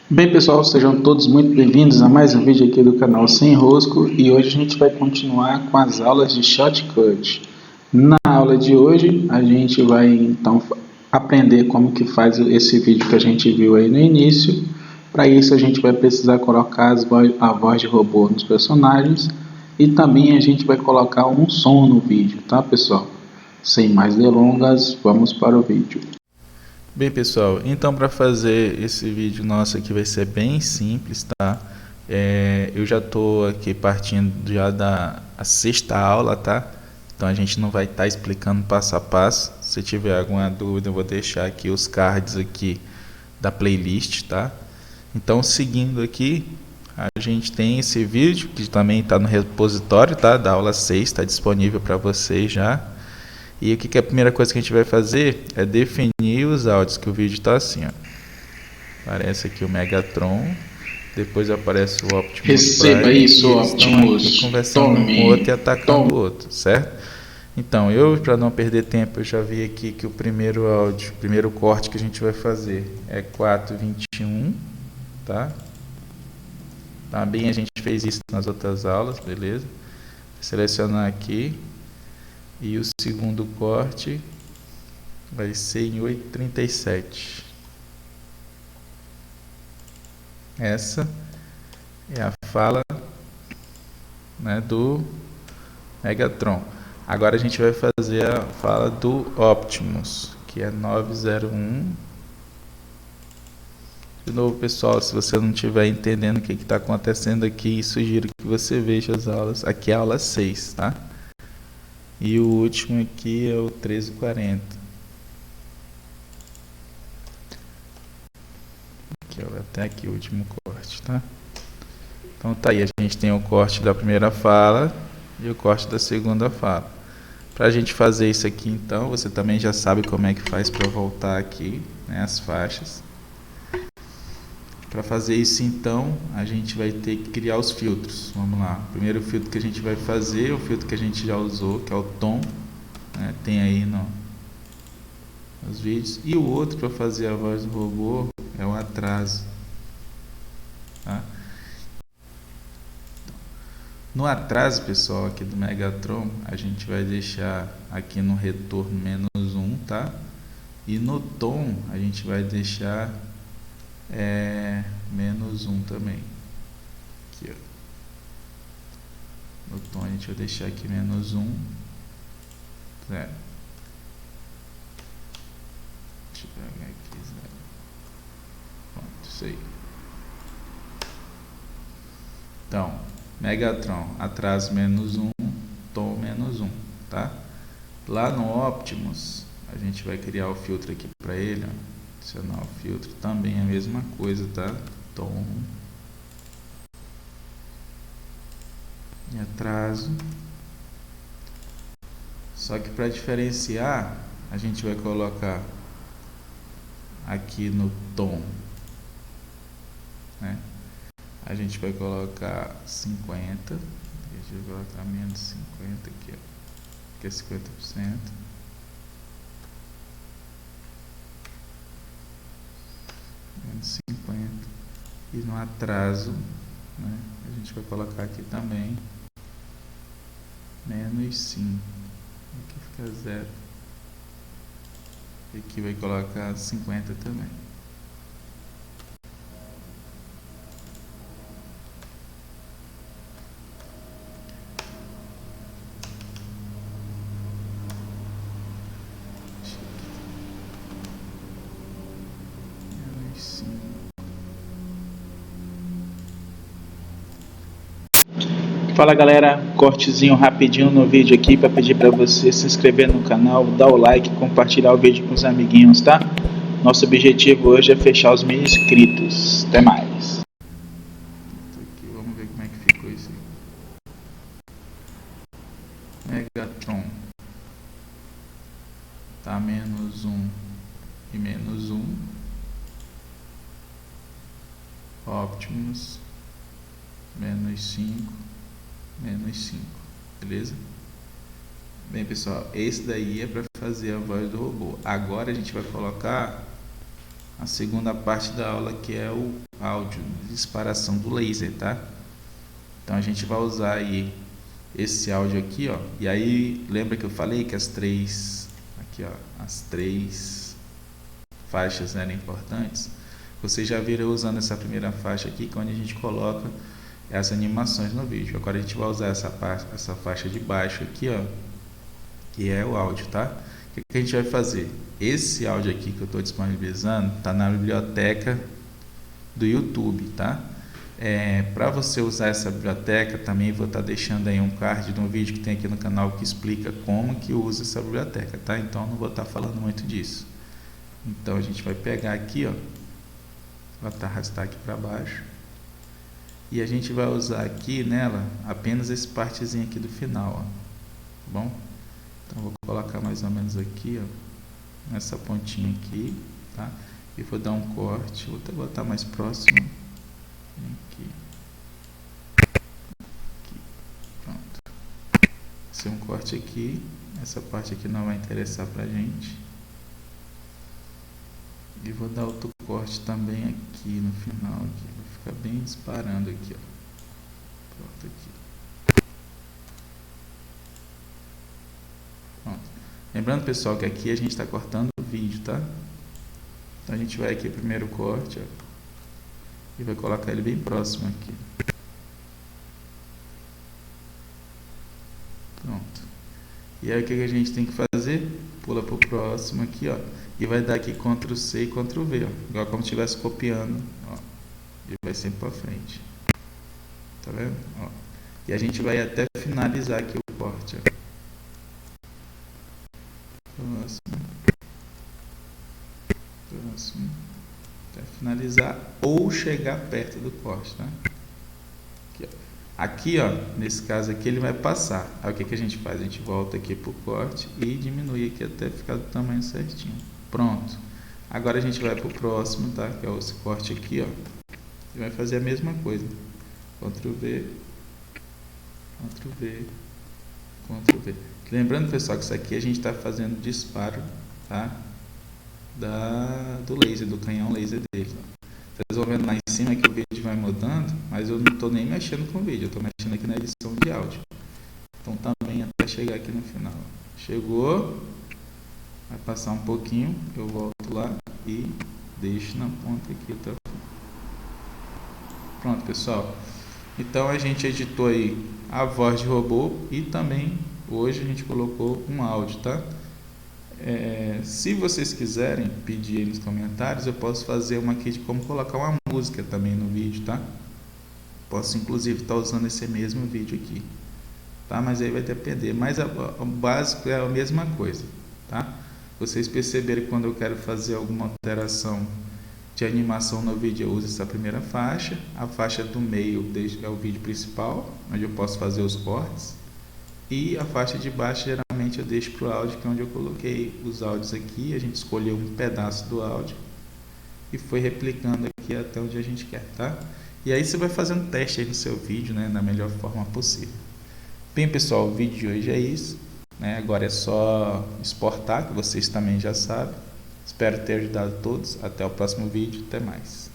Bem pessoal, sejam todos muito bem-vindos a mais um vídeo aqui do canal Sem Rosco, e hoje a gente vai continuar com as aulas de Shotcut. Na aula de hoje a gente vai então aprender como que faz esse vídeo que a gente viu aí no início. Para isso a gente vai precisar colocar a voz de robô nos personagens e também a gente vai colocar um som no vídeo, tá pessoal? Sem mais delongas, vamos para o vídeo. Bem pessoal, então para fazer esse vídeo nosso aqui vai ser bem simples, tá? Eu já estou aqui partindo já da sexta aula, tá? Então a gente não vai estar explicando passo a passo. Se tiver alguma dúvida eu vou deixar aqui os cards aqui da playlist, tá? Então seguindo aqui, a gente tem esse vídeo que também está no repositório, tá? Da aula 6, está disponível para vocês já. E o que é a primeira coisa que a gente vai fazer é definir os áudios, que o vídeo está assim, ó. Aparece aqui o Megatron, depois aparece o Optimus Receba Prime, isso, e eles Optimus. estão aqui conversando um com o outro e atacando o outro, certo? Então, para não perder tempo, eu já vi aqui que o primeiro áudio, o primeiro corte que a gente vai fazer é 4:21, tá? Também a gente fez isso nas outras aulas, beleza? Vou selecionar aqui. E o segundo corte vai ser em 8:37. Essa é a fala, né, do Megatron. Agora a gente vai fazer a fala do Optimus, que é 9:01. De novo, pessoal, se você não estiver entendendo o que está acontecendo aqui, sugiro que você veja as aulas. Aqui é a aula 6, tá? E o último aqui é o 13:40. Aqui, ó, até aqui o último corte, tá? Então tá aí, a gente tem o corte da primeira fala e o corte da segunda fala. Para a gente fazer isso aqui, então, você também já sabe como é que faz para voltar aqui, né, as faixas. Para fazer isso, então, a gente vai ter que criar os filtros. Vamos lá. O primeiro filtro que a gente vai fazer é o filtro que a gente já usou, que é o tom, né? Tem aí nos vídeos. E o outro para fazer a voz do robô é o atraso. Tá? No atraso, pessoal, aqui do Megatron, a gente vai deixar aqui no retorno -1, tá? E no tom, a gente vai deixar -1 também. Aqui, ó. No tom a gente vai deixar aqui -1, 0. Deixa eu pegar aqui, 0. Pronto, isso aí. Então, Megatron, atraso -1, tom -1, tá? Lá no Optimus, a gente vai criar o filtro aqui para ele, ó. Adicionar o filtro também é a mesma coisa, tá? Tom e atraso. Só que para diferenciar, a gente vai colocar aqui no tom, né? A gente vai colocar 50. Deixa eu colocar -50 aqui, ó. Que é 50%. -50. E no atraso, né, a gente vai colocar aqui também -5. Aqui fica 0. E aqui vai colocar 50 também. Fala galera, cortezinho rapidinho no vídeo aqui para pedir para você se inscrever no canal, dar o like, compartilhar o vídeo com os amiguinhos, tá? Nosso objetivo hoje é fechar os 1000 inscritos. Até mais. Aqui, vamos ver como é que ficou isso aí. Megatron tá -1 e -1. Optimus -5 menos 5, beleza? Bem, pessoal, esse daí é para fazer a voz do robô. Agora a gente vai colocar a segunda parte da aula, que é o áudio, disparação do laser, tá? Então a gente vai usar aí esse áudio aqui, ó. E aí, lembra que eu falei que as três faixas eram importantes? Vocês já viram usando essa primeira faixa aqui, que é onde a gente coloca as animações no vídeo. Agora a gente vai usar essa faixa de baixo aqui, ó, que é o áudio, tá? O que a gente vai fazer? Esse áudio aqui que eu estou disponibilizando está na biblioteca do YouTube, tá? Para você usar essa biblioteca, também vou estar deixando aí um card de um vídeo que tem aqui no canal que explica como que usa essa biblioteca, tá? Então não vou estar falando muito disso. Então a gente vai pegar aqui, ó, vou arrastar aqui para baixo e a gente vai usar aqui nela apenas esse partezinho aqui do final, ó, tá bom? Então vou colocar mais ou menos aqui, ó, nessa pontinha aqui, tá? E vou dar um corte, vou botar mais próximo. Aqui. Pronto. Esse é um corte aqui. Essa parte aqui não vai interessar pra gente. E vou dar outro corte também aqui no final. Aqui. Vai ficar bem disparando aqui, ó. Pronto, aqui. Pronto. Lembrando, pessoal, que aqui a gente está cortando o vídeo, tá? Então a gente vai aqui primeiro corte, ó, e vai colocar ele bem próximo aqui. Pronto. E aí o que a gente tem que fazer? Pula para o próximo aqui, ó, e vai dar aqui Ctrl C e Ctrl V, ó, igual como se estivesse copiando, ó, e vai sempre para frente. Tá vendo? Ó. E a gente vai até finalizar aqui o corte, ó. Próximo. Até finalizar ou chegar perto do corte, tá? Aqui, ó, nesse caso aqui ele vai passar. Aí o que a gente faz? A gente volta aqui pro corte e diminui aqui até ficar do tamanho certinho. Pronto. Agora a gente vai pro próximo, tá? Que é esse corte aqui, ó. E vai fazer a mesma coisa. Ctrl V, Ctrl V, Ctrl V. Lembrando, pessoal, que isso aqui a gente está fazendo disparo, tá? Do laser, do canhão laser dele. Vocês vão vendo lá em cima que o vídeo vai mudando, mas eu não estou nem mexendo com o vídeo, eu estou mexendo aqui na edição de áudio. Então também até chegar aqui no final. Chegou, vai passar um pouquinho, eu volto lá e deixo na ponta aqui, tá? Pronto, pessoal. Então a gente editou aí a voz de robô e também hoje a gente colocou um áudio, tá? Se vocês quiserem pedir aí nos comentários, eu posso fazer uma aqui de como colocar uma música também no vídeo, tá? Posso inclusive estar usando esse mesmo vídeo aqui, tá? Mas aí vai depender, mas o básico é a mesma coisa, tá? Vocês perceberam que quando eu quero fazer alguma alteração de animação no vídeo, eu uso essa primeira faixa, a faixa do meio é o vídeo principal, onde eu posso fazer os cortes, e a faixa de baixo geralmente eu deixo para o áudio, que é onde eu coloquei os áudios aqui. A gente escolheu um pedaço do áudio e foi replicando aqui até onde a gente quer, tá? E aí você vai fazendo teste aí no seu vídeo, né, da melhor forma possível. Bem, pessoal, o vídeo de hoje é isso, né? Agora é só exportar, que vocês também já sabem. Espero ter ajudado todos. Até o próximo vídeo. Até mais.